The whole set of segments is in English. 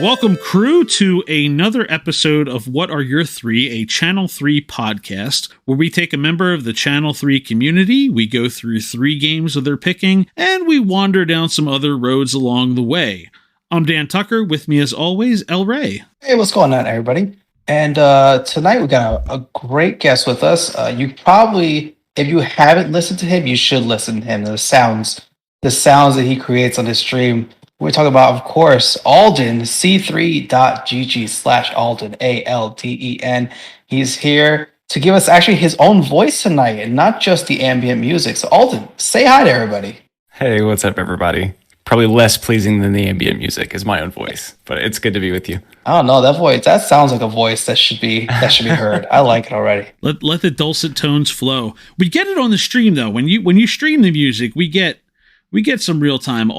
Welcome, crew, to another episode of What Are Your Three, a Channel 3 podcast, where we take a member of the Channel 3 community, we go through 3 games of their picking, and we wander down some other roads along the way. I'm Dan Tucker, with me as always, El Ray. Hey, what's going on, everybody? And tonight we got a great guest with us. You probably, if you haven't listened to him, you should listen to him. The sounds that he creates on his stream. We're talking about, of course, Alden, c3.gg/Alden, ALDEN. He's here to give us actually his own voice tonight and not just the ambient music. So, Alden, say hi to everybody. Hey, what's up, everybody? Probably less pleasing than the ambient music is my own voice, but it's good to be with you. I don't know, that voice, that sounds like a voice that should be heard. I like it already. Let the dulcet tones flow. We get it on the stream, though. When you stream the music, we get some real-time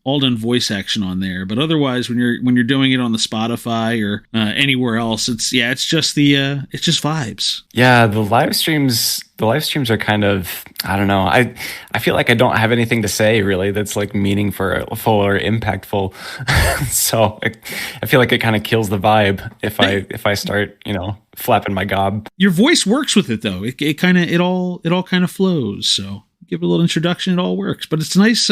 Alden voice action on there, but otherwise when you're doing it on the Spotify or anywhere else, it's just vibes. Yeah, the live streams are kind of, I don't know. I feel like I don't have anything to say really that's like meaningful or impactful. So I feel like it kind of kills the vibe if I start, flapping my gob. Your voice works with it though. It all kind of flows. So give it a little introduction, it all works. But it's nice,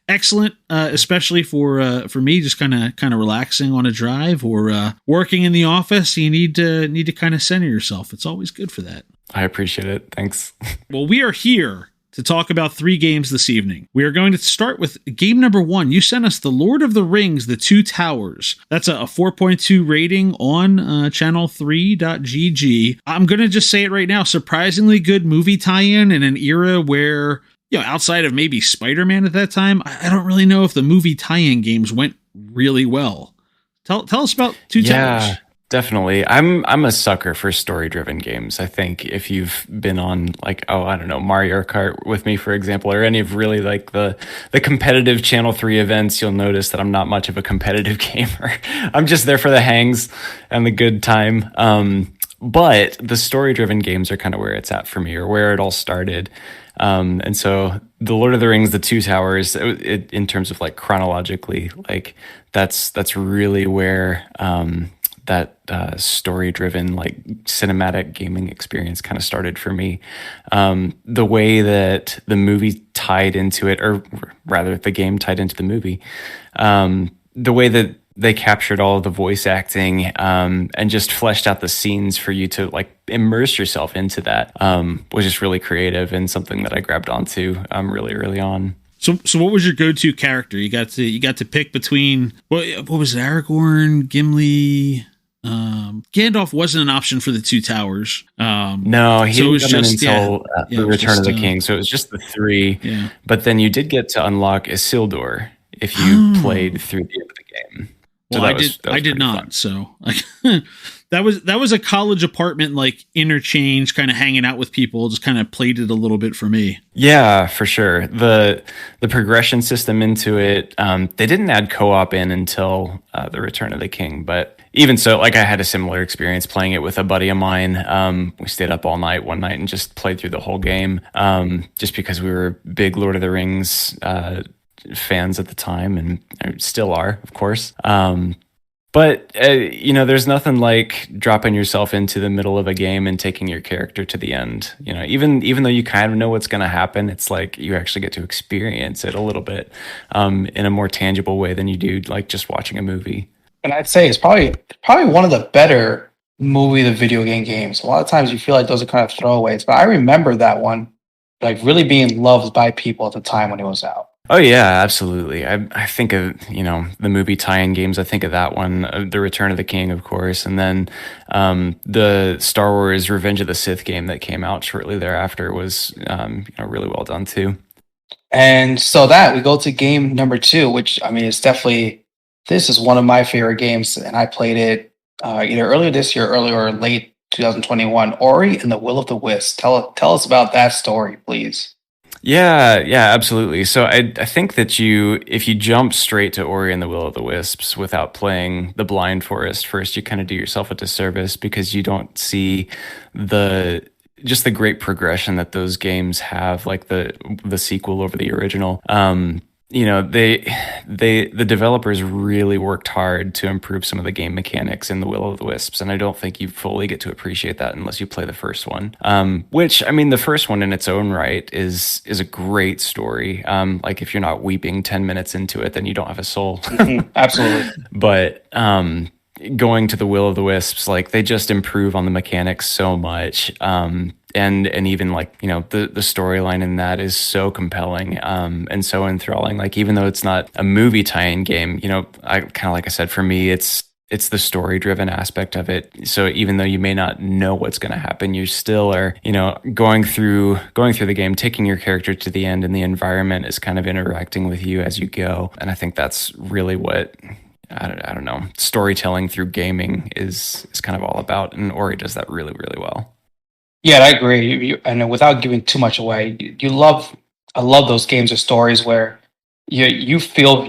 excellent, especially for me, just kind of relaxing on a drive or working in the office. You need to kind of center yourself. It's always good for that. I appreciate it. Thanks. Well, we are here to talk about 3 games this evening. We are going to start with game number 1. You sent us The Lord of the Rings, The Two Towers. That's a 4.2 rating on channel3.gg. I'm going to just say it right now. Surprisingly good movie tie-in in an era where, outside of maybe Spider-Man at that time, I don't really know if the movie tie-in games went really well. Tell us about Two Towers. Definitely. I'm a sucker for story-driven games. I think if you've been on Mario Kart with me, for example, or any of really like the competitive Channel 3 events, you'll notice that I'm not much of a competitive gamer. I'm just there for the hangs and the good time. But the story-driven games are kind of where it's at for me, or where it all started. And so The Lord of the Rings, The Two Towers, in terms of like chronologically, like that's really where that story-driven, like cinematic gaming experience kind of started for me. The way that the movie tied into it, or rather the game tied into the movie, the way that they captured all of the voice acting and just fleshed out the scenes for you to like immerse yourself into that was just really creative and something that I grabbed onto really early on. So what was your go-to character? You got to pick between what was it? Aragorn, Gimli. Gandalf wasn't an option for the Two Towers. No, he didn't come in until the Return of the King. So it was just the 3. Yeah. But then you did get to unlock Isildur if you played through the end of the game. So well, I did not. Fun. So that was a college apartment, like interchange, kind of hanging out with people. Just kind of played it a little bit for me. Yeah, for sure. The progression system into it, they didn't add co-op in until the Return of the King, but even so, like I had a similar experience playing it with a buddy of mine. We stayed up all night one night and just played through the whole game, just because we were big Lord of the Rings fans at the time, and still are, of course. But there's nothing like dropping yourself into the middle of a game and taking your character to the end. Even though you kind of know what's going to happen, it's like you actually get to experience it a little bit in a more tangible way than you do like just watching a movie. And I'd say it's probably one of the better movie to video game games. A lot of times you feel like those are kind of throwaways, but I remember that one like really being loved by people at the time when it was out. Oh yeah, absolutely. I think of the movie tie-in games. I think of that one, The Return of the King, of course, and then the Star Wars Revenge of the Sith game that came out shortly thereafter was really well done too. And so that we go to game number 2, which I mean it's definitely. This is one of my favorite games, and I played it either earlier this year, or late 2021. Ori and the Will of the Wisps. Tell us about that story, please. Yeah, absolutely. So I think that if you jump straight to Ori and the Will of the Wisps without playing the Blind Forest first, you kind of do yourself a disservice because you don't see the great progression that those games have, like the sequel over the original. the developers really worked hard to improve some of the game mechanics in the Will of the Wisps, and I don't think you fully get to appreciate that unless you play the first one. Which, I mean, the first one in its own right is a great story. Like, if you're not weeping 10 minutes into it, then you don't have a soul. Absolutely. But going to the Will of the Wisps, like, they just improve on the mechanics so much. And even, like, the storyline in that is so compelling, and so enthralling. Like, even though it's not a movie tie-in game, I kind of, like I said, for me, it's the story-driven aspect of it. So even though you may not know what's going to happen, you still are, going through the game, taking your character to the end, and the environment is kind of interacting with you as you go. And I think that's really what, I don't know, storytelling through gaming is kind of all about. And Ori does that really, really well. Yeah, I agree. And without giving too much away, I love those games or stories where you feel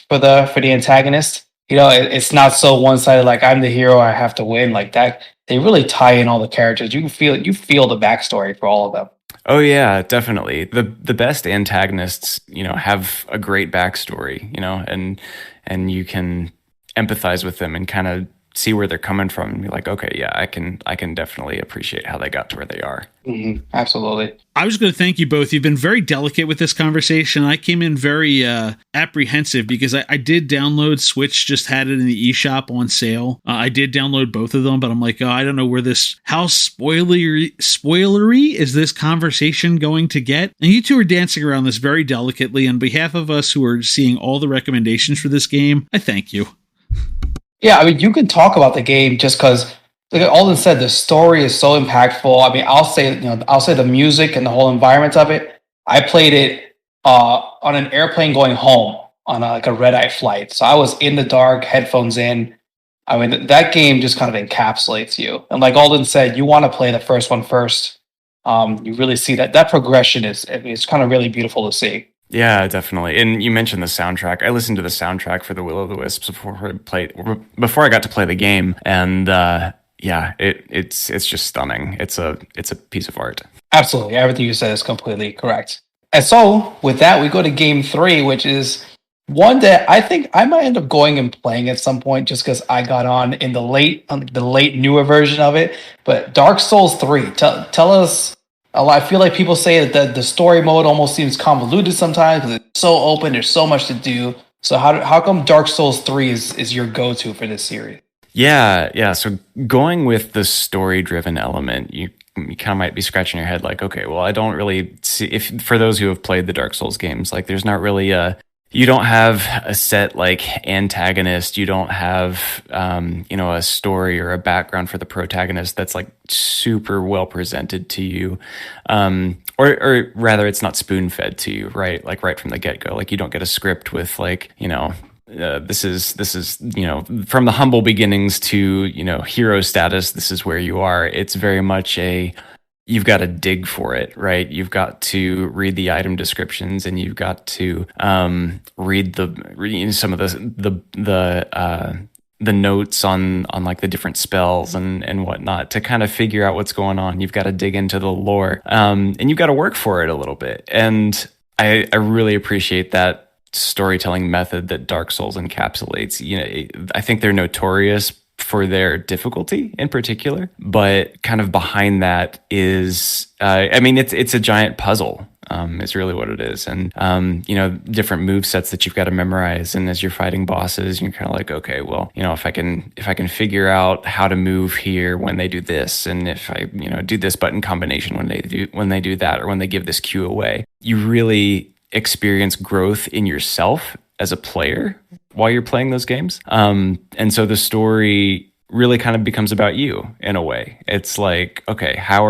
for the antagonist. It's not so one sided, like I'm the hero, I have to win, like that. They really tie in all the characters. You feel the backstory for all of them. Oh yeah, definitely. The best antagonists, have a great backstory, and you can empathize with them and kind of see where they're coming from and be like, okay, yeah, I can definitely appreciate how they got to where they are. Mm-hmm. Absolutely. I was going to thank you both. You've been very delicate with this conversation. I came in very apprehensive because I did download Switch, just had it in the eShop on sale. I did download both of them, but I'm like, I don't know how spoilery is this conversation going to get? And you two are dancing around this very delicately. On behalf of us who are seeing all the recommendations for this game, I thank you. Yeah, I mean, you can talk about the game just because, like Alden said, the story is so impactful. I mean, I'll say the music and the whole environment of it. I played it on an airplane going home on a red-eye flight. So I was in the dark, headphones in. I mean, that game just kind of encapsulates you. And like Alden said, you want to play the first one first. You really see that progression is kind of really beautiful to see. Yeah, definitely. And you mentioned the soundtrack. I listened to the soundtrack for the Will of the Wisps before I got to play the game, and it's just stunning. It's a piece of art. Absolutely, everything you said is completely correct. And so, with that, we go to game 3, which is one that I think I might end up going and playing at some point, just because I got on in the late newer version of it. But Dark Souls 3, tell us. I feel like people say that the story mode almost seems convoluted sometimes because it's so open. There's so much to do. So how come Dark Souls 3 is your go-to for this series? Yeah. So going with the story-driven element, you kind of might be scratching your head like, okay, well, I don't really see, if for those who have played the Dark Souls games, like there's not really you don't have a set like antagonist. You don't have, a story or a background for the protagonist that's like super well presented to you. Or rather it's not spoon fed to you, right? Like right from the get go, like you don't get a script with like, this is, from the humble beginnings to, hero status. This is where you are. It's very much you've got to dig for it, right? You've got to read the item descriptions, and you've got to read some of the notes on like the different spells and whatnot to kind of figure out what's going on. You've got to dig into the lore, and you've got to work for it a little bit. And I really appreciate that storytelling method that Dark Souls encapsulates. I think they're notorious for their difficulty in particular, but kind of behind that is, it's a giant puzzle. Is really what it is. And, different move sets that you've got to memorize. And as you're fighting bosses, you're kind of like, okay, well, if I can figure out how to move here when they do this, and if I, do this button combination when they do that, or when they give this cue away, you really experience growth in yourself as a player while you're playing those games. And so the story really kind of becomes about you in a way. It's like, okay, how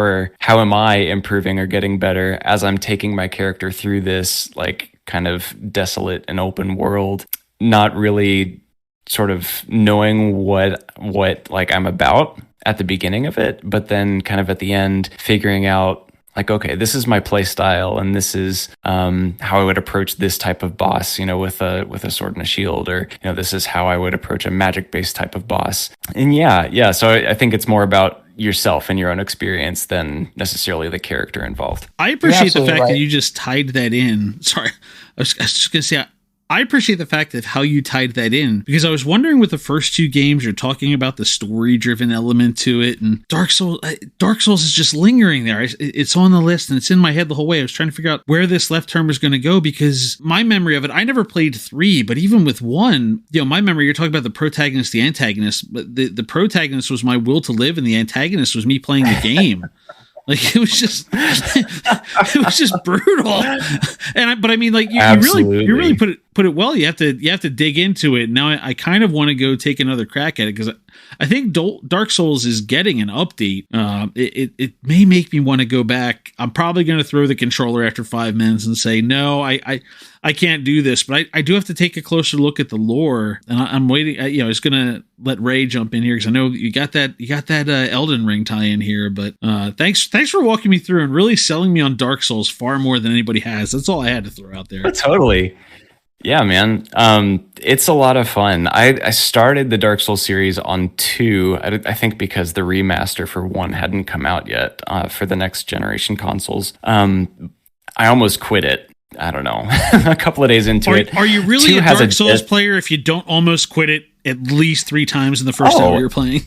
am I improving or getting better as I'm taking my character through this like kind of desolate and open world, not really sort of knowing what like I'm about at the beginning of it, but then kind of at the end figuring out like, okay, this is my play style, and this is how I would approach this type of boss, with a sword and a shield, or this is how I would approach a magic-based type of boss. And yeah. So I think it's more about yourself and your own experience than necessarily the character involved. I appreciate the fact that you just tied that in. Sorry, I was just going to say, I appreciate the fact of how you tied that in, because I was wondering with the first two games, you're talking about the story-driven element to it, and Dark Souls is just lingering there. It's on the list, and it's in my head the whole way. I was trying to figure out where this left turn was going to go, because my memory of it, I never played 3, but even with 1, my memory, you're talking about the protagonist, the antagonist, but the protagonist was my will to live, and the antagonist was me playing the game. Like it was just brutal. But I mean, like you really put it well. You have to dig into it. Now I kind of want to go take another crack at it, because I think Dark Souls is getting an update. It may make me want to go back. I'm probably going to throw the controller after 5 minutes and say, no, I can't do this, but I do have to take a closer look at the lore, and I'm waiting. I was going to let Ray jump in here, because I know you got that Elden Ring tie in here. But thanks for walking me through and really selling me on Dark Souls far more than anybody has. That's all I had to throw out there. Totally. Yeah, man. It's a lot of fun. I started the Dark Souls series on 2, I think because the remaster for 1 hadn't come out yet for the next generation consoles. I almost quit it. I don't know, a couple of days into it. Are you really a Dark Souls player if you don't almost quit it at least 3 times in the first hour you're playing?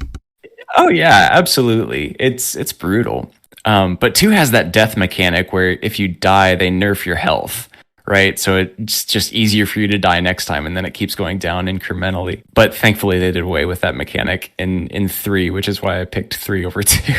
Oh yeah, absolutely. It's brutal. But 2 has that death mechanic where if you die, they nerf your health. Right. So it's just easier for you to die next time, and then it keeps going down incrementally. But thankfully they did away with that mechanic in 3, which is why I picked 3 over 2.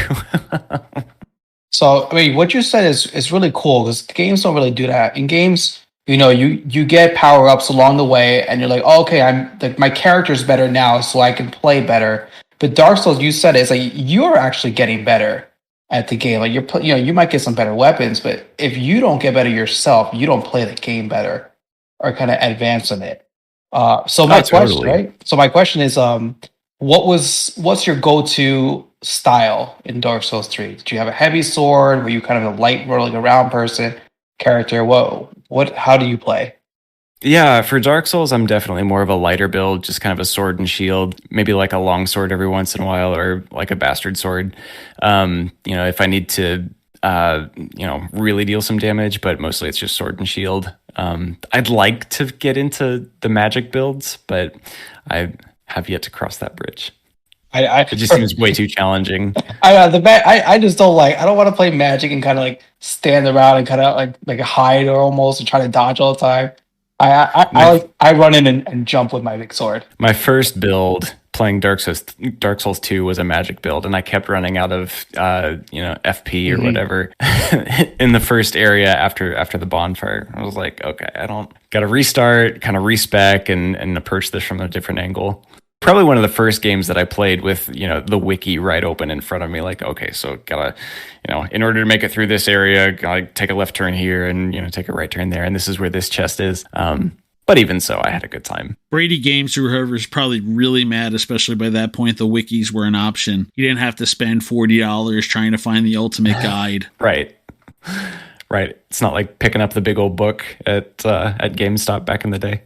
So, I mean, what you said is really cool, because games don't really do that. In games, you get power-ups along the way, and you're like, oh, okay, I'm like, my character's better now, so I can play better. But Dark Souls, you said, is like you're actually getting better at the game. Like you might get some better weapons, but if you don't get better yourself, you don't play the game better or kind of advance in it. So my question, right? So my question is, what's your go-to style in Dark Souls 3? Did you have a heavy sword? Were you kind of a light rolling around character? How do you play? Yeah, for Dark Souls, I'm definitely more of a lighter build, just kind of a sword and shield, maybe like a long sword every once in a while, or like a bastard sword. If I need to, really deal some damage, but mostly it's just sword and shield. I'd like to get into the magic builds, but I have yet to cross that bridge. It just seems way too challenging. I just don't like. I don't want to play magic and kind of like stand around and kind of like hide or almost and try to dodge all the time. I run in and jump with my big sword. My first build playing Dark Souls 2 was a magic build, and I kept running out of FP or whatever in the first area after the bonfire. I was like, okay, I don't gotta restart, kind of respec and approach this from a different angle. Probably one of the first games that I played with, the wiki right open in front of me. Like, okay, so gotta, in order to make it through this area, gotta take a left turn here and, take a right turn there. And this is where this chest is. But even so, I had a good time. Brady Games, whoever, is probably really mad, especially by that point. The wikis were an option. You didn't have to spend $40 trying to find the ultimate guide. Right. It's not like picking up the big old book at GameStop back in the day.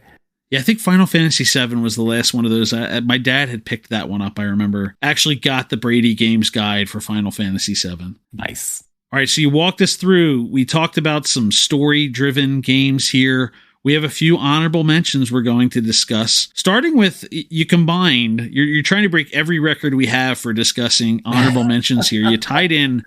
Yeah, I think Final Fantasy VII was the last one of those. My dad had picked that one up, I remember. Actually got the Brady Games guide for Final Fantasy VII. Nice. All right, so you walked us through. We talked about some story-driven games here. We have a few honorable mentions we're going to discuss. Starting with, you combined, you're trying to break every record we have for discussing honorable mentions here. You tied in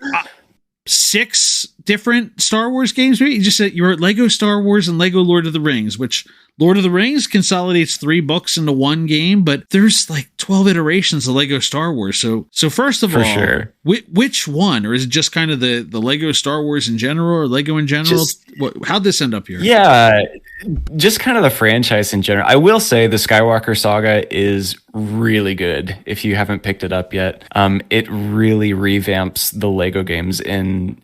6 different Star Wars games. You just said you were at Lego Star Wars and Lego Lord of the Rings, which Lord of the Rings consolidates 3 books into one game, but there's like 12 iterations of Lego Star Wars. So first of all, sure. Which one? Or is it just kind of the Lego Star Wars in general, or Lego in general? How'd this end up here? Yeah, just kind of the franchise in general. I will say the Skywalker Saga is really good if you haven't picked it up yet. It really revamps the Lego games in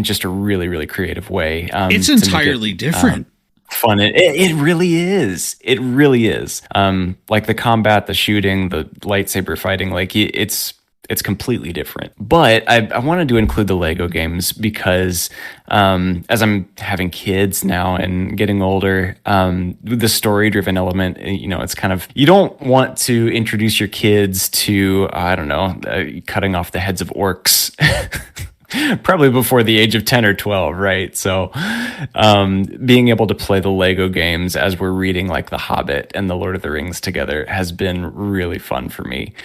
just a really, really creative way. It's entirely different. Fun. It really is. Like the combat, the shooting, the lightsaber fighting, like it's it's completely different. But I wanted to include the Lego games because as I'm having kids now and getting older, the story-driven element, it's kind of, you don't want to introduce your kids to, I don't know, cutting off the heads of orcs. Probably before the age of 10 or 12, right? So being able to play the Lego games as we're reading like The Hobbit and The Lord of the Rings together has been really fun for me.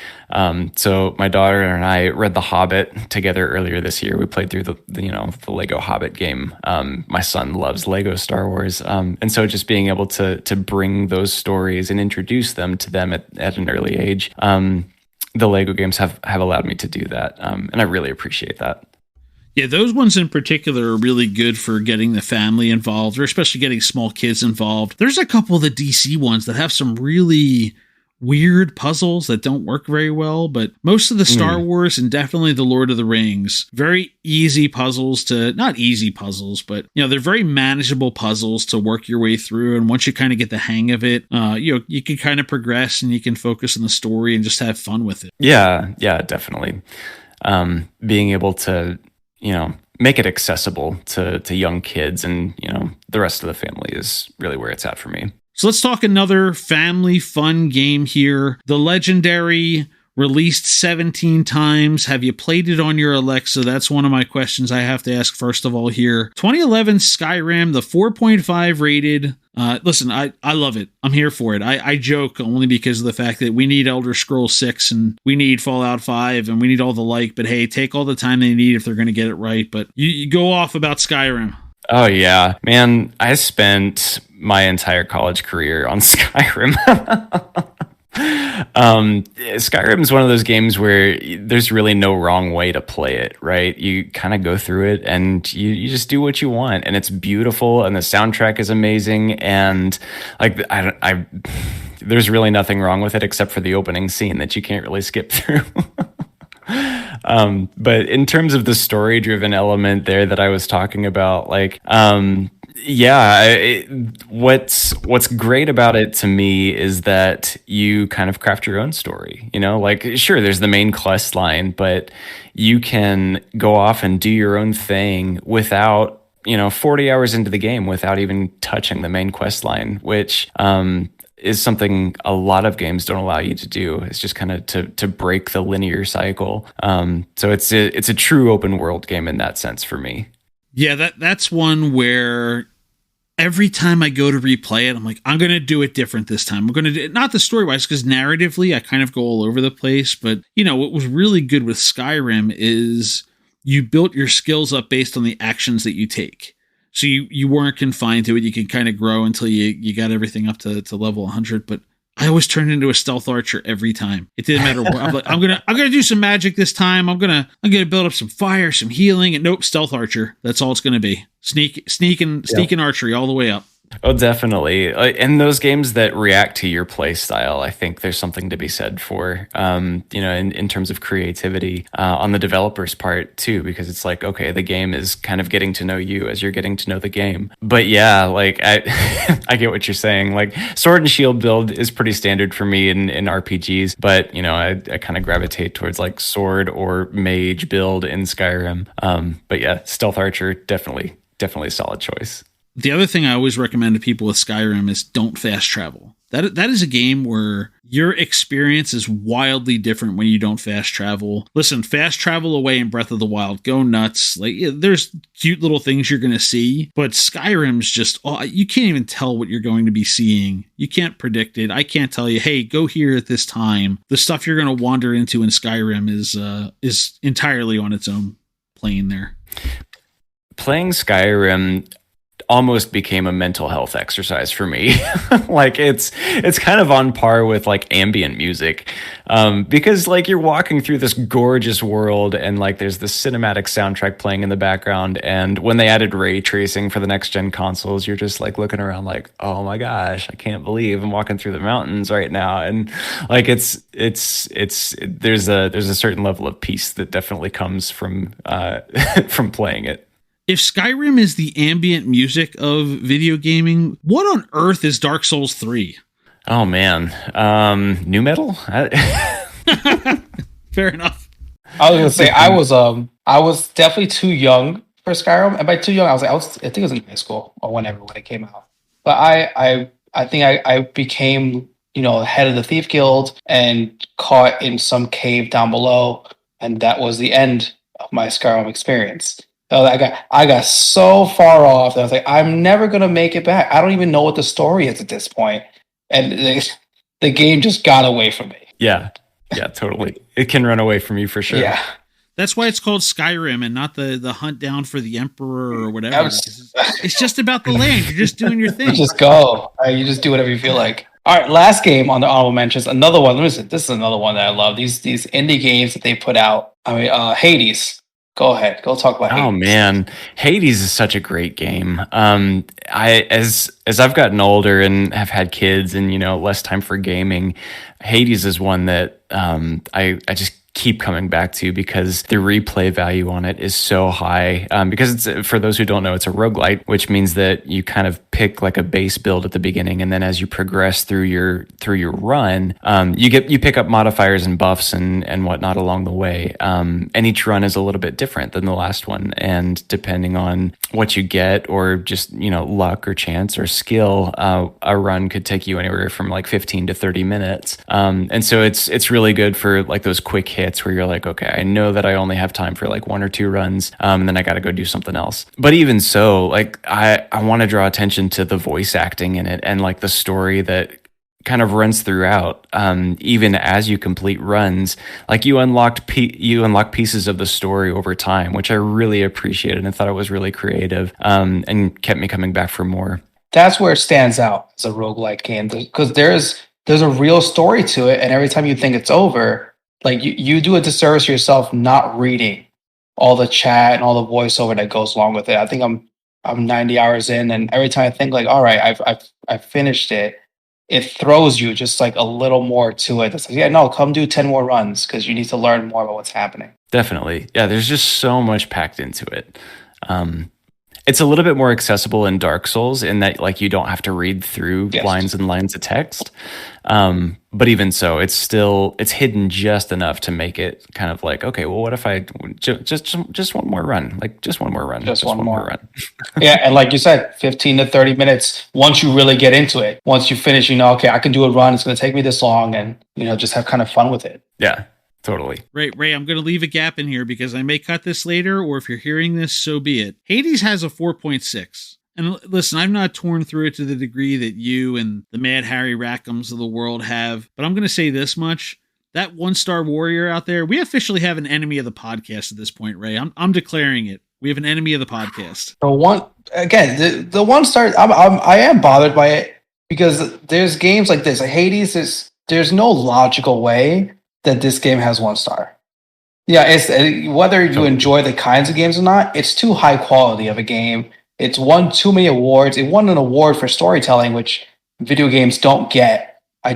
So my daughter and I read The Hobbit together earlier this year. We played through the Lego Hobbit game. My son loves Lego Star Wars. And so just being able to bring those stories and introduce them to them at an early age, the Lego games have allowed me to do that. And I really appreciate that. Yeah, those ones in particular are really good for getting the family involved, or especially getting small kids involved. There's a couple of the DC ones that have some really weird puzzles that don't work very well, but most of the Star Wars and definitely the Lord of the Rings, very easy puzzles to, not easy puzzles, but they're very manageable puzzles to work your way through. And once you kind of get the hang of it, you can kind of progress and you can focus on the story and just have fun with it. Yeah, definitely. Being able to make it accessible to young kids and, the rest of the family is really where it's at for me. So let's talk another family fun game here. The legendary, released 17 times. Have you played it on your Alexa? That's one of my questions I have to ask first of all here. 2011 Skyrim, the 4.5 rated. Listen, I love it. I'm here for it. I joke only because of the fact that we need Elder Scrolls 6 and we need Fallout 5 and we need all the like, but hey, take all the time they need if they're going to get it right. But you go off about Skyrim. Oh, yeah. Man, I spent my entire college career on Skyrim. Skyrim is one of those games where there's really no wrong way to play it, right? You kind of go through it and you just do what you want, and it's beautiful, and the soundtrack is amazing, and like there's really nothing wrong with it except for the opening scene that you can't really skip through. But in terms of the story-driven element there that I was talking about, like, what's great about it to me is that you kind of craft your own story. Like, sure, there's the main quest line, but you can go off and do your own thing without 40 hours into the game without even touching the main quest line, which is something a lot of games don't allow you to do. It's just kind of to break the linear cycle. So it's a true open world game in that sense for me. Yeah, that's one where every time I go to replay it, I'm like, I'm going to do it different this time. I'm going to do it, not the story-wise, because narratively, I kind of go all over the place. But, what was really good with Skyrim is you built your skills up based on the actions that you take. So you weren't confined to it. You could kind of grow until you got everything up to level 100. But I always turned into a stealth archer every time. It didn't matter what. I'm like, I'm gonna do some magic this time. I'm gonna build up some fire, some healing, and nope, stealth archer. That's all it's gonna be. Sneak and archery all the way up. Oh, definitely. And those games that react to your play style, I think there's something to be said for, in terms of creativity on the developer's part too, because it's like, okay, the game is kind of getting to know you as you're getting to know the game. But yeah, like I get what you're saying. Like sword and shield build is pretty standard for me in RPGs, but I kind of gravitate towards like sword or mage build in Skyrim. But yeah, stealth archer, definitely a solid choice. The other thing I always recommend to people with Skyrim is don't fast travel. That is a game where your experience is wildly different when you don't fast travel. Listen, fast travel away in Breath of the Wild. Go nuts. Like, there's cute little things you're going to see, but Skyrim's just, you can't even tell what you're going to be seeing. You can't predict it. I can't tell you, hey, go here at this time. The stuff you're going to wander into in Skyrim is entirely on its own plane there. Playing Skyrim almost became a mental health exercise for me. Like it's kind of on par with like ambient music, because like you're walking through this gorgeous world and like there's this cinematic soundtrack playing in the background, and when they added ray tracing for the next gen consoles, you're just like looking around like, oh my gosh, I can't believe I'm walking through the mountains right now. And like there's a certain level of peace that definitely comes from from playing it. If Skyrim is the ambient music of video gaming, what on earth is Dark Souls 3? Oh, man. Nu metal? Fair enough. I was gonna say I was definitely too young for Skyrim, and by too young I think it was in high school or whenever when it came out. But I think I became head of the Thief Guild and caught in some cave down below, and that was the end of my Skyrim experience. So I got so far off that I was like, I'm never gonna make it back. I don't even know what the story is at this point, and the game just got away from me. Yeah. Yeah, totally. It can run away from you for sure. Yeah. That's why it's called Skyrim and not the hunt down for the emperor or whatever. It's just about the land. You're just doing your thing. You just go. You just do whatever you feel like. All right, last game on the honorable mentions. Another one. Listen, this is another one that I love. These indie games that they put out. I mean, Hades. Go ahead. Go talk about Hades. Oh man, Hades is such a great game. As I've gotten older and have had kids and less time for gaming, Hades is one that I just keep coming back to because the replay value on it is so high. Because it's, for those who don't know, it's a roguelite, which means that you kind of pick like a base build at the beginning, and then as you progress through your run, you pick up modifiers and buffs and whatnot along the way. And each run is a little bit different than the last one, and depending on what you get or just luck or chance or skill, a run could take you anywhere from like 15 to 30 minutes. And so it's really good for like those quick hits where you're like, okay, I know that I only have time for like one or two runs, and then I got to go do something else. But even so, like I want to draw attention to the voice acting in it and like the story that kind of runs throughout. Even as you complete runs, like you unlock pieces of the story over time, which I really appreciated and thought it was really creative, and kept me coming back for more. That's where it stands out as a roguelike game, because there's a real story to it, and every time you think it's over, like you do a disservice to yourself not reading all the chat and all the voiceover that goes along with it. I think I'm 90 hours in, and every time I think like, all right, I've finished it, it throws you just like a little more to it. It's like, yeah, no, come do 10 more runs because you need to learn more about what's happening. Definitely. Yeah, there's just so much packed into it. It's a little bit more accessible in Dark Souls in that like you don't have to read through lines and lines of text. But even so, it's hidden just enough to make it kind of like, okay, well, what if I just one more run, like just one more run, just one more run. Yeah, and like you said, 15 to 30 minutes. Once you really get into it, once you finish, okay, I can do a run. It's going to take me this long, and just have kind of fun with it. Yeah. Totally. Ray, I'm going to leave a gap in here because I may cut this later, or if you're hearing this, so be it. Hades has a 4.6. And listen, I've not torn through it to the degree that you and the Mad Harry Rackhams of the world have, but I'm going to say this much. That one-star warrior out there, we officially have an enemy of the podcast at this point, Ray. I'm declaring it. We have an enemy of the podcast. The one star, I am bothered by it because there's games like this. Like Hades, there's no logical way that this game has 1 star. Yeah, it's whether you enjoy the kinds of games or not, it's too high quality of a game. It's won too many awards. It won an award for storytelling, which video games don't get. I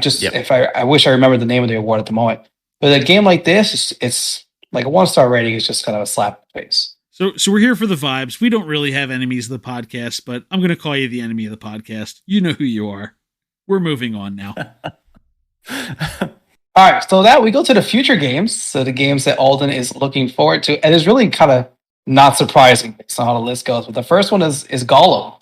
wish I remembered the name of the award at the moment. But a game like this, it's like a 1-star rating is just kind of a slap in the face. So we're here for the vibes. We don't really have enemies of the podcast, but I'm going to call you the enemy of the podcast. You know who you are. We're moving on now. All right, so that we go to the future games. So the games that Alden is looking forward to, and it's really kind of not surprising based on how the list goes. But the first one is Gollum.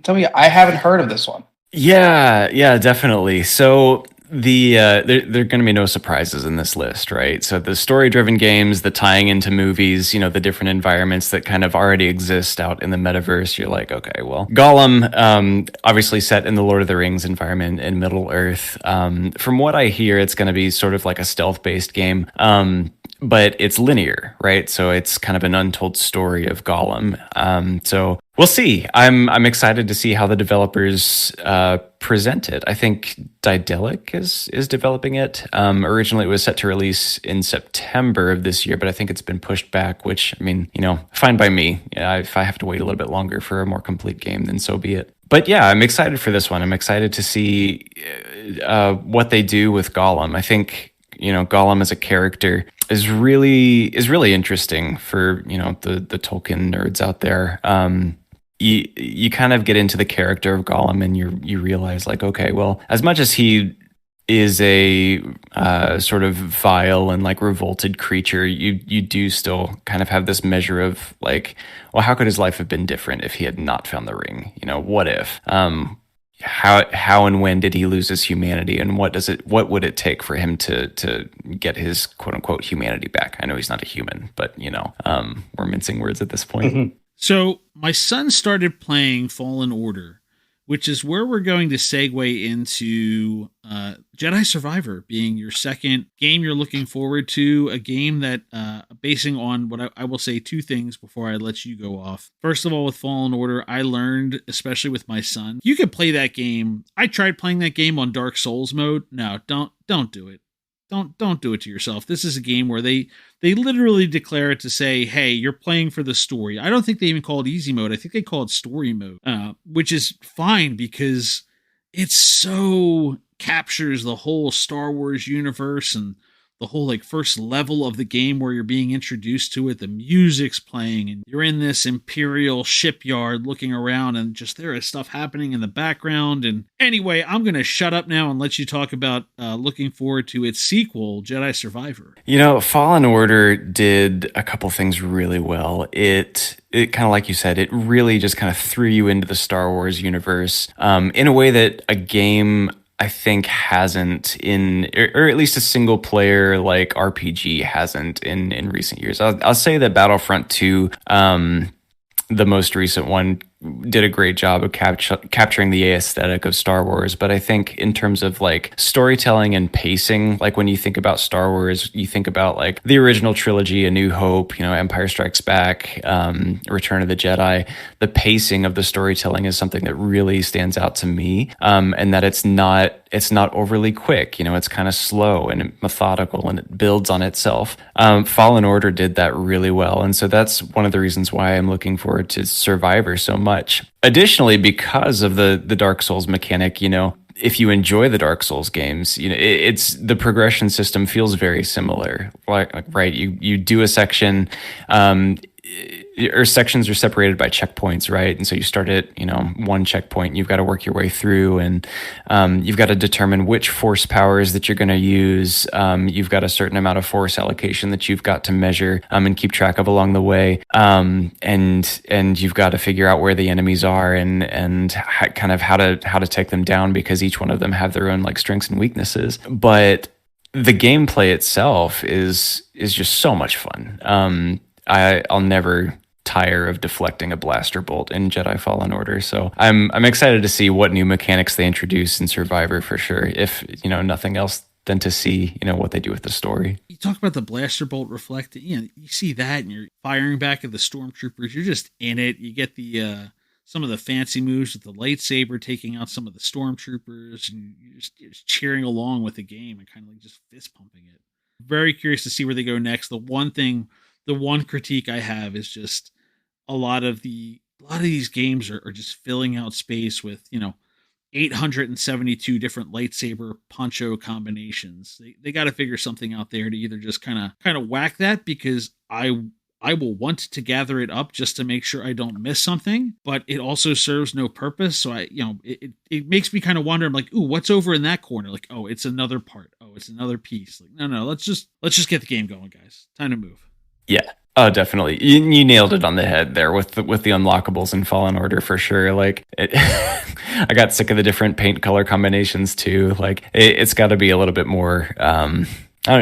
Tell me, I haven't heard of this one. Yeah, definitely. So there are going to be no surprises in this list, right? So the story-driven games, the tying into movies, the different environments that kind of already exist out in the metaverse. You're like, okay, well, Gollum, obviously set in the Lord of the Rings environment in Middle Earth. From what I hear, it's going to be sort of like a stealth-based game. But it's linear, right? So it's kind of an untold story of Gollum. So we'll see. I'm excited to see how the developers present it. I think Daedalic is developing it. Originally, it was set to release in September of this year, but I think it's been pushed back, which, I mean, fine by me. If I have to wait a little bit longer for a more complete game, then so be it. But yeah, I'm excited for this one. I'm excited to see what they do with Gollum. I think, Gollum as a character is really interesting for the Tolkien nerds out there. You kind of get into the character of Gollum and you realize like, okay, well, as much as he is a sort of vile and like revolted creature, you do still kind of have this measure of like, well, how could his life have been different if he had not found the ring? You know, what if? How and when did he lose his humanity, and what would it take for him to get his quote unquote humanity back? I know he's not a human, but you know, we're mincing words at this point. Mhm. So my son started playing Fallen Order, which is where we're going to segue into Jedi Survivor being your second game you're looking forward to, a game that, basing on what I will say two things before I let you go off. First of all, with Fallen Order, I learned, especially with my son, you could play that game. I tried playing that game on Dark Souls mode. No, don't do it. Don't do it to yourself. This is a game where they literally declare it to say, hey, you're playing for the story. I don't think they even call it easy mode. I think they call it story mode, which is fine because it so captures the whole Star Wars universe and the whole like first level of the game where you're being introduced to it. The music's playing and you're in this Imperial shipyard looking around and just there is stuff happening in the background. And anyway, I'm going to shut up now and let you talk about looking forward to its sequel, Jedi Survivor. You know, Fallen Order did a couple things really well. It kind of like you said, it really just kind of threw you into the Star Wars universe in a way that a game I think hasn't or at least a single player like RPG hasn't in recent years. I'll say that Battlefront 2, the most recent one, did a great job of capturing the aesthetic of Star Wars. But I think in terms of like storytelling and pacing, like when you think about Star Wars, you think about like the original trilogy, A New Hope, you know, Empire Strikes Back, Return of the Jedi. The pacing of the storytelling is something that really stands out to me, and that it's not overly quick. You know, it's kind of slow and methodical, and it builds on itself. Fallen Order did that really well, and so that's one of the reasons why I'm looking forward to Survivor so much. Additionally, because of the Dark Souls mechanic, you know, if you enjoy the Dark Souls games, you know, it's the progression system feels very similar. Like right, you do a section, or sections are separated by checkpoints, right? And so you start at, you know, one checkpoint, you've got to work your way through, and you've got to determine which force powers that you're going to use. You've got a certain amount of force allocation that you've got to measure and keep track of along the way. And you've got to figure out where the enemies are and kind of how to take them down, because each one of them have their own like strengths and weaknesses. But the gameplay itself is just so much fun. I'll never tire of deflecting a blaster bolt in Jedi Fallen Order. So I'm excited to see what new mechanics they introduce in Survivor for sure. If, you know, nothing else than to see, you know, what they do with the story. You talk about the blaster bolt reflecting, you know, you see that and you're firing back at the stormtroopers. You're just in it. You get the some of the fancy moves with the lightsaber taking out some of the stormtroopers, and you're just cheering along with the game and kind of like just fist pumping it. Very curious to see where they go next. The one critique I have is just a lot of these games are just filling out space with, you know, 872 different lightsaber poncho combinations. They got to figure something out there to either just kind of whack that, because I will want to gather it up just to make sure I don't miss something, but it also serves no purpose. So it makes me kind of wonder. I'm like, ooh, what's over in that corner? Like, oh, it's another part. Oh, it's another piece. Like, no, let's just get the game going, guys. Time to move. Yeah. Oh, definitely. You nailed it on the head there with the unlockables in Fallen Order for sure. Like, I got sick of the different paint color combinations too. Like, it's got to be a little bit more,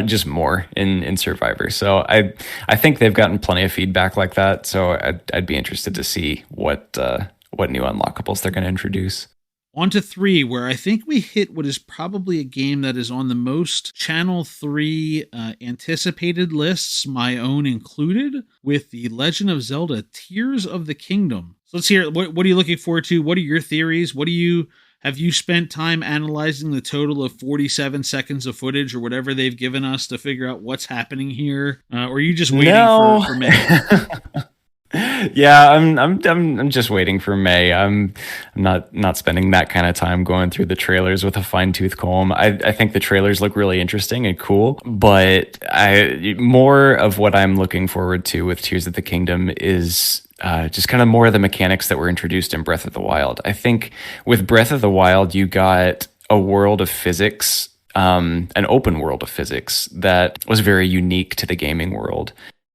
just more in Survivor. So I think they've gotten plenty of feedback like that. So I'd be interested to see what new unlockables they're going to introduce. On to 3, where I think we hit what is probably a game that is on the most Channel 3 anticipated lists, my own included, with The Legend of Zelda Tears of the Kingdom. So let's hear, what are you looking forward to? What are your theories? Have you spent time analyzing the total of 47 seconds of footage or whatever they've given us to figure out what's happening here? Or are you just waiting for May? Yeah, I'm just waiting for May. I'm not spending that kind of time going through the trailers with a fine-tooth comb. I think the trailers look really interesting and cool, but more of what I'm looking forward to with Tears of the Kingdom is just kind of more of the mechanics that were introduced in Breath of the Wild. I think with Breath of the Wild, you got a world of physics an open world of physics that was very unique to the gaming world.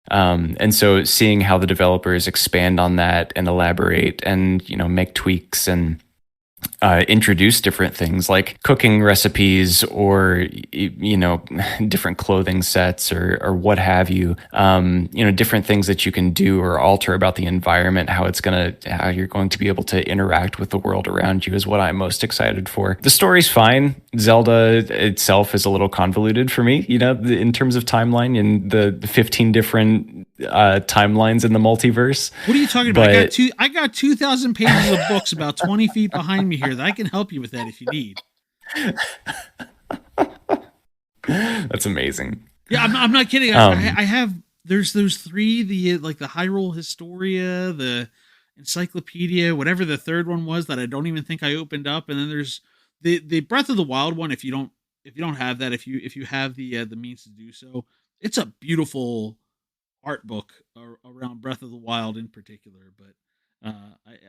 And so seeing how the developers expand on that and elaborate and, make tweaks and introduce different things like cooking recipes or different clothing sets or what have you, different things that you can do or alter about the environment, how you're going to be able to interact with the world around you is what I'm most excited for. The story's fine. Zelda itself is a little convoluted for me, in terms of timeline and the 15 different timelines in the multiverse. What are you talking about? I got 2,000 pages of books about 20 feet behind me here that I can help you with that if you need. That's amazing. Yeah, I'm not kidding. I have, there's those three, the Hyrule Historia, the Encyclopedia, whatever the third one was that I don't even think I opened up. And then there's the Breath of the Wild one. If you don't have that, if you have the means to do so, it's a beautiful art book around Breath of the Wild in particular. But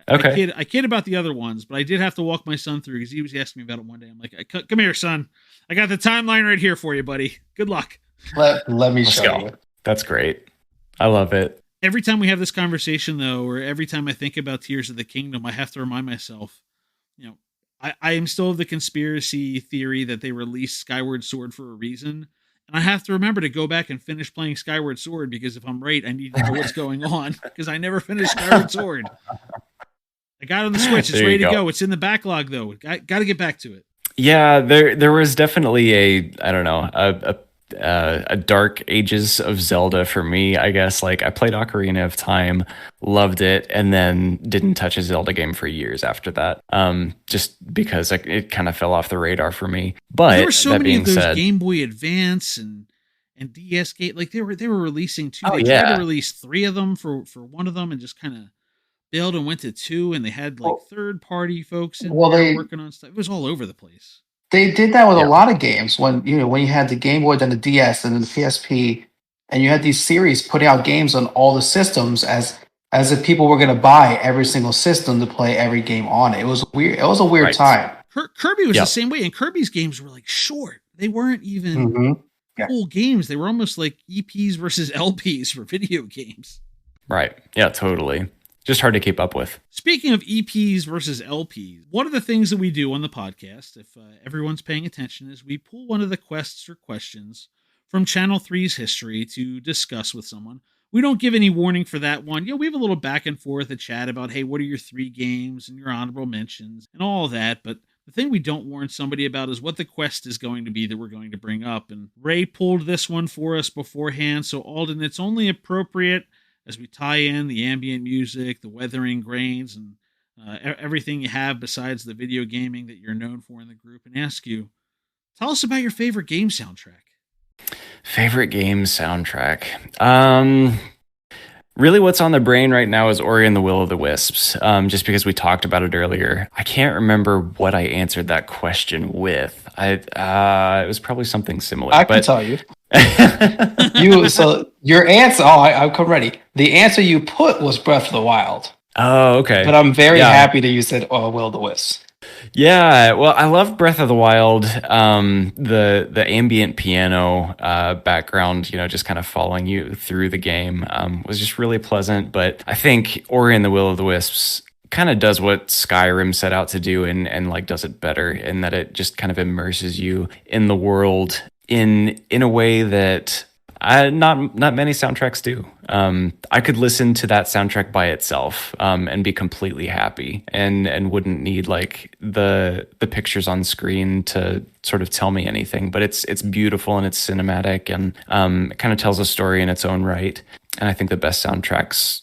I kid about the other ones, but I did have to walk my son through because he was asking me about it one day. I'm like, come here, son. I got the timeline right here for you, buddy. Good luck. Let me show you. That's great. I love it. Every time we have this conversation, though, or every time I think about Tears of the Kingdom, I have to remind myself, I am still of the conspiracy theory that they released Skyward Sword for a reason. And I have to remember to go back and finish playing Skyward Sword because if I'm right, I need to know what's going on because I never finished Skyward Sword. I got it on the Switch. It's ready to go. It's in the backlog, though. Got to get back to it. Yeah, there was definitely a dark ages of Zelda for me, I guess. Like I played Ocarina of Time, loved it, and then didn't touch a Zelda game for years after that. Just because it kind of fell off the radar for me. But there were so many of those Game Boy Advance and DS game, like they were releasing two. They tried to release 3 of them for one of them and just kind of bailed and went to 2, and they had third party folks working on stuff. It was all over the place. They did that with a lot of games when you had the Game Boy, then the DS, and then the PSP, and you had these series putting out games on all the systems as if people were going to buy every single system to play every game on it. It was weird. It was a weird time. Kirby was the same way, and Kirby's games were short. They weren't even full games. They were almost like EPs versus LPs for video games. Right. Yeah, totally. Just hard to keep up with. Speaking of EPs versus LPs, one of the things that we do on the podcast, if everyone's paying attention, is we pull one of the quests or questions from Channel 3's history to discuss with someone. We don't give any warning for that one. We have a little back and forth, a chat about, hey, what are your 3 games and your honorable mentions and all that. But the thing we don't warn somebody about is what the quest is going to be that we're going to bring up. And Ray pulled this one for us beforehand. So Alden, it's only appropriate as we tie in the ambient music, the weathering grains, and everything you have besides the video gaming that you're known for in the group, and ask you, tell us about your favorite game soundtrack. Favorite game soundtrack? Really what's on the brain right now is Ori and the Will of the Wisps, just because we talked about it earlier. I can't remember what I answered that question with. It was probably something similar. I can tell you. So your answer, I've come ready. The answer you put was Breath of the Wild. Oh, okay. But I'm very happy that you said Will of the Wisps. Yeah, well, I love Breath of the Wild. The ambient piano background, just kind of following you through the game was just really pleasant. But I think Ori and the Will of the Wisps kind of does what Skyrim set out to do and does it better in that it just kind of immerses you in the world in a way that not many soundtracks do. I could listen to that soundtrack by itself and be completely happy and wouldn't need the pictures on screen to sort of tell me anything. But it's beautiful and it's cinematic and it kind of tells a story in its own right. And I think the best soundtracks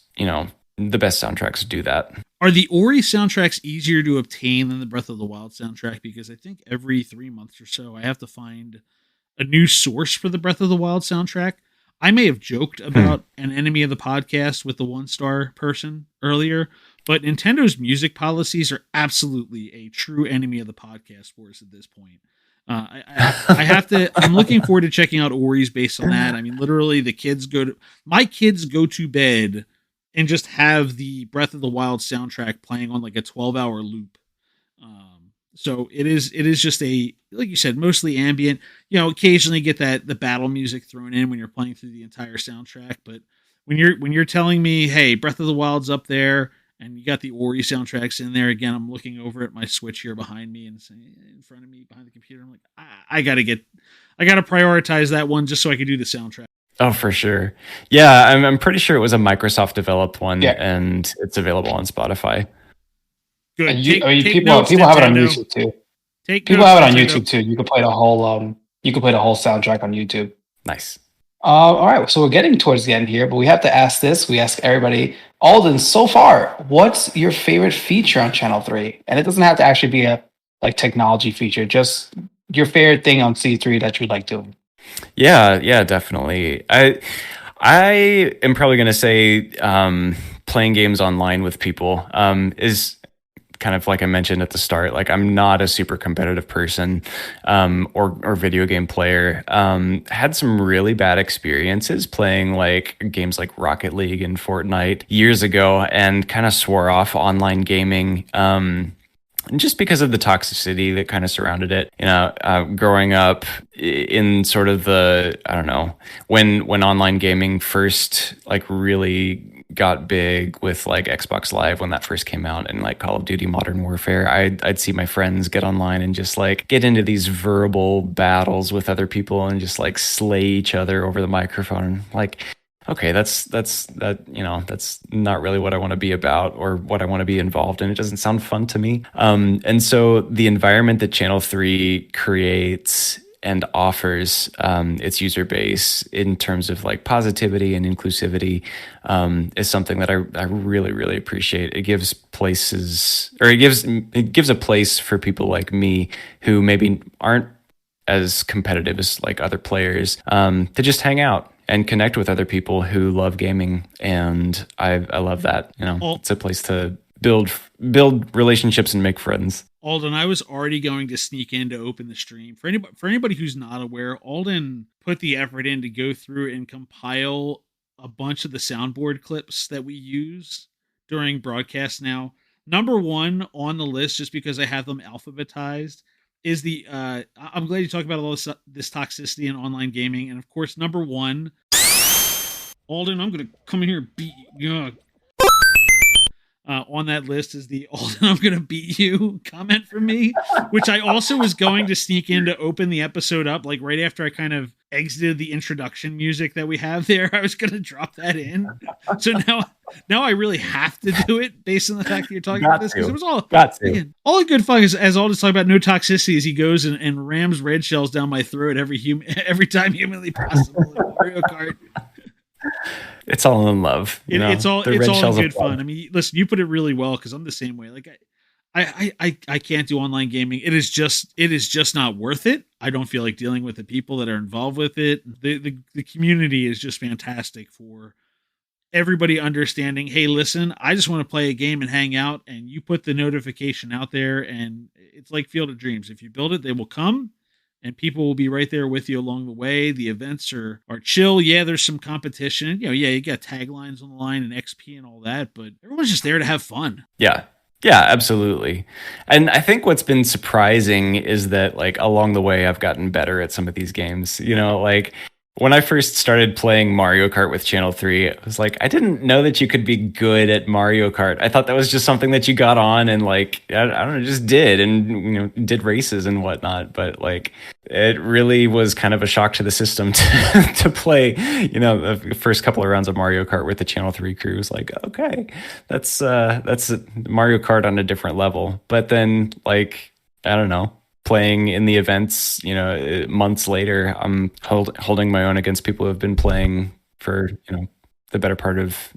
do that. Are the Ori soundtracks easier to obtain than the Breath of the Wild soundtrack? Because I think every 3 months or so I have to find a new source for the Breath of the Wild soundtrack. I may have joked about an enemy of the podcast with the 1-star person earlier, but Nintendo's music policies are absolutely a true enemy of the podcast for us at this point. I have to. I'm looking forward to checking out Ori's based on that. I mean, literally, my kids go to bed and just have the Breath of the Wild soundtrack playing on a 12-hour loop. So it is just a, like you said, mostly ambient. Occasionally get the battle music thrown in when you're playing through the entire soundtrack. But when you're telling me, hey, Breath of the Wild's up there, and you got the Ori soundtracks in there, again, I'm looking over at my Switch here behind me and saying, in front of me behind the computer. I'm like, I gotta prioritize that one just so I can do the soundtrack. Oh, for sure. Yeah, I'm pretty sure it was a Microsoft developed one, Yeah. and it's available on Spotify. Good. Take people notes, have it on Nintendo. YouTube too. People have it on YouTube too. You can play the whole soundtrack on YouTube. Nice. All right, so we're getting towards the end here, but we have to ask this. We ask everybody, Alden, so far, what's your favorite feature on Channel 3? And it doesn't have to actually be a technology feature, just your favorite thing on C3 that you like doing. Yeah, definitely. I am probably going to say playing games online with people is kind of like I mentioned at the start. Like, I'm not a super competitive person or video game player. Had some really bad experiences playing like games like Rocket League and Fortnite years ago, and kind of swore off online gaming. Just because of the toxicity that kind of surrounded it, growing up in sort of the, I don't know, when online gaming first like really got big with like Xbox Live when that first came out, and like Call of Duty Modern Warfare, I'd see my friends get online and just like get into these verbal battles with other people and just like slay each other over the microphone. Like, okay, that's not really what I want to be about or what I want to be involved in. It doesn't sound fun to me. And so the environment that Channel 3 creates and offers its user base in terms of like positivity and inclusivity is something that I really, really appreciate. It gives it gives a place for people like me who maybe aren't as competitive as like other players to just hang out and connect with other people who love gaming. And I love that. It's a place to build relationships and make friends. Alden, I was already going to sneak in to open the stream. For anybody who's not aware, Alden put the effort in to go through and compile a bunch of the soundboard clips that we use during broadcasts now. Number one on the list, just because I have them alphabetized, is the I'm glad you talk about all this toxicity in online gaming. And of course, number one, Alden, I'm going to come in here and beat you. On that list is the Alden, I'm going to beat you comment from me, which I also was going to sneak in to open the episode up, like right after I kind of exited the introduction music that we have there. I was going to drop that in. So now I really have to do it based on the fact that you're talking about this, because it was all the good fun. As Alden's talking about no toxicity, as he goes and rams red shells down my throat every time humanly possible in Mario Kart. It's all in love. It's all in good fun. I mean, listen, you put it really well, because I'm the same way. Like I can't do online gaming. It is just not worth it. I don't feel like dealing with the people that are involved with it. The community is just fantastic for everybody understanding, hey, listen, I just want to play a game and hang out, and you put the notification out there, and it's like Field of Dreams. If you build it, they will come. And people will be right there with you along the way. The events are chill. Yeah, there's some competition. You got taglines on the line and XP and all that, but everyone's just there to have fun. Yeah, absolutely. And I think what's been surprising is that like along the way, I've gotten better at some of these games. Like when I first started playing Mario Kart with Channel 3, I was like, I didn't know that you could be good at Mario Kart. I thought that was just something that you got on and like, I don't know, just did and, did races and whatnot. But like, it really was kind of a shock to the system to play, the first couple of rounds of Mario Kart with the Channel 3 crew. Was like, okay, that's Mario Kart on a different level. But then like, I don't know, playing in the events, months later, I'm holding my own against people who have been playing for, the better part of,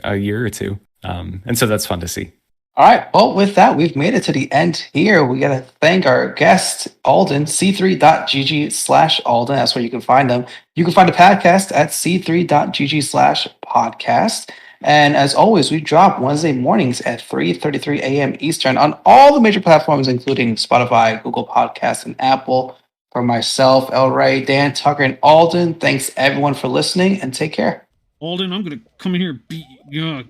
a year or two. And so that's fun to see. All right. Well, with that, we've made it to the end here. We got to thank our guest, Alden, c3.gg/Alden. That's where you can find them. You can find the podcast at c3.gg/podcast. And as always, we drop Wednesday mornings at 3:33 a.m. Eastern on all the major platforms, including Spotify, Google Podcasts, and Apple. For myself, El Ray, Dan, Tucker, and Alden, thanks everyone for listening, and take care. Alden, I'm going to come in here and beat you.